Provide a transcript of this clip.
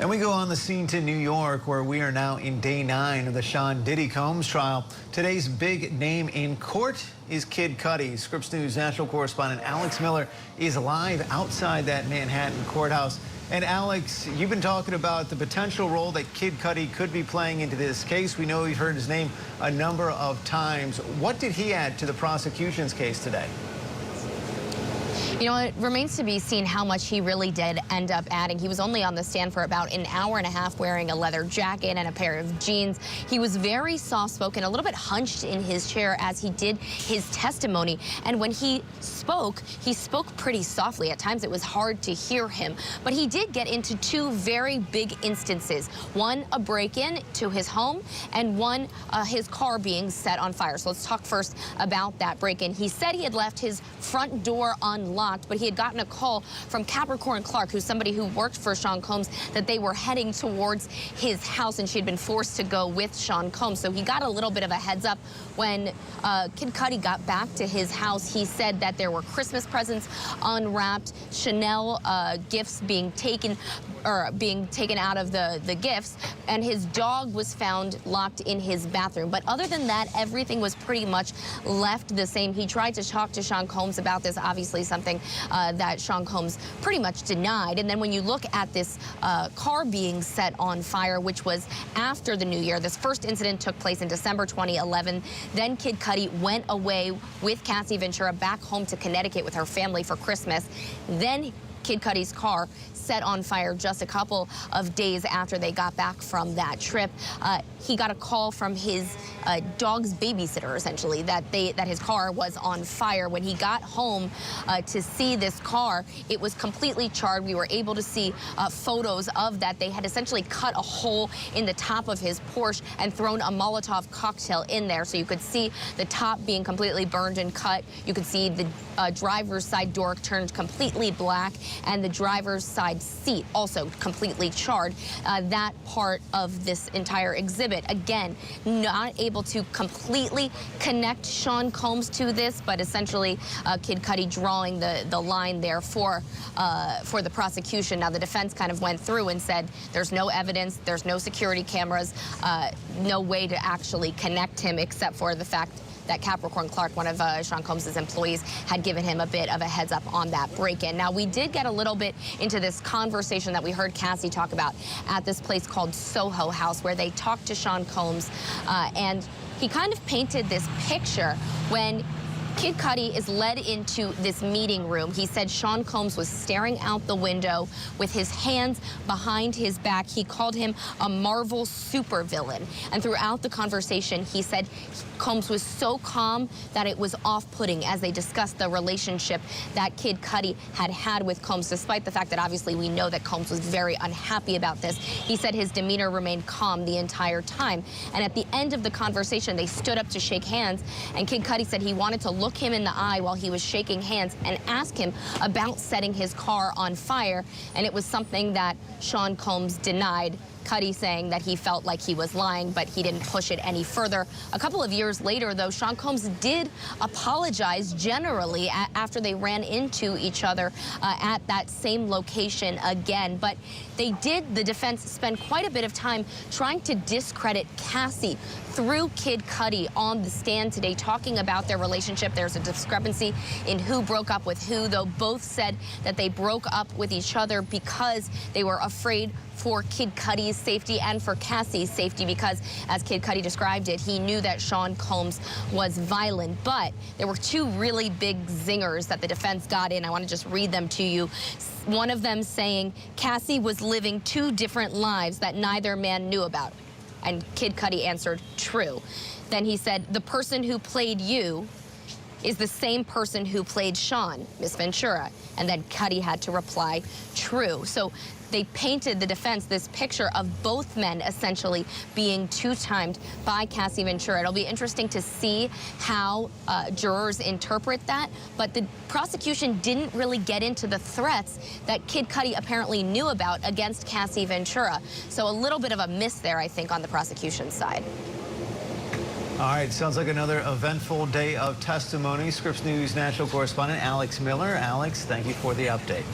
And we go on the scene to New York, where we are now in day 9 of the Sean Diddy Combs trial. Today's big name in court is Kid Cudi. Scripps News national correspondent Alex Miller is live outside that Manhattan courthouse. And Alex, you've been talking about the potential role that Kid Cudi could be playing into this case. We know you've heard his name a number of times. What did he add to the prosecution's case today? You know, it remains to be seen how much he really did end up adding. He was only on the stand for about an hour and a half wearing a leather jacket and a pair of jeans. He was very soft-spoken, a little bit hunched in his chair as he did his testimony. And when he spoke pretty softly. At times it was hard to hear him. But he did get into two very big instances. One, a break-in to his home, and one, his car being set on fire. So let's talk first about that break-in. He said he had left his front door unlocked, but he had gotten a call from Capricorn Clark, who's somebody who worked for Sean Combs, that they were heading towards his house, and she had been forced to go with Sean Combs. So he got a little bit of a heads up. When Kid Cudi got back to his house, he said that there were Christmas presents unwrapped, Chanel gifts being taken out of the gifts, and his dog was found locked in his bathroom. But other than that, everything was pretty much left the same. He tried to talk to Sean Combs about this, obviously something that Sean Combs pretty much denied. And then when you look at this car being set on fire, which was after the new year, this first incident took place in December 2011. Then Kid Cudi went away with Cassie Ventura back home to Connecticut with her family for Christmas. Then Kid Cudi's car set on fire just a couple of days after they got back from that trip. He got a call from his dog's babysitter, essentially, that his car was on fire. When he got home to see this car, it was completely charred. We were able to see photos of that. They had essentially cut a hole in the top of his Porsche and thrown a Molotov cocktail in there. So you could see the top being completely burned and cut. You could see the driver's side door turned completely black, and the driver's side seat also completely charred. That part of this entire exhibit, again, not able to completely connect Sean Combs to this, but essentially Kid Cudi drawing the line there for the prosecution. Now, the defense kind of went through and said there's no evidence, there's no security cameras, no way to actually connect him except for the fact that Capricorn Clark, one of Sean Combs' employees, had given him a bit of a heads up on that break-in. Now, we did get a little bit into this conversation that we heard Cassie talk about at this place called Soho House, where they talked to Sean Combs, and he kind of painted this picture when Kid Cudi is led into this meeting room. He said Sean Combs was staring out the window with his hands behind his back. He called him a Marvel supervillain. And throughout the conversation, he said Combs was so calm that it was off-putting as they discussed the relationship that Kid Cudi had with Combs, despite the fact that obviously we know that Combs was very unhappy about this. He said his demeanor remained calm the entire time. And at the end of the conversation, they stood up to shake hands, and Kid Cudi said he wanted to look him in the eye while he was shaking hands and ask him about setting his car on fire, and it was something that Sean Combs denied. Cudi saying that he felt like he was lying, but he didn't push it any further. A couple of years later, though, Sean Combs did apologize generally after they ran into each other at that same location again. But the defense spend quite a bit of time trying to discredit Cassie through Kid Cudi on the stand today, talking about their relationship. There's a discrepancy in who broke up with who, though both said that they broke up with each other because they were afraid for Kid Cudi's safety and for Cassie's safety, because, as Kid Cudi described it, he knew that Sean Combs was violent. But there were two really big zingers that the defense got in. I want to just read them to you. One of them saying Cassie was living two different lives that neither man knew about. And Kid Cudi answered, true. Then he said, the person who played you is the same person who played Sean, Miss Ventura. And then Cudi had to reply, true. So they painted, the defense, this picture of both men essentially being two-timed by Cassie Ventura. It'll be interesting to see how jurors interpret that, but the prosecution didn't really get into the threats that Kid Cudi apparently knew about against Cassie Ventura. So a little bit of a miss there, I think, on the prosecution side. All right, sounds like another eventful day of testimony. Scripps News national correspondent Alex Miller. Alex, thank you for the update.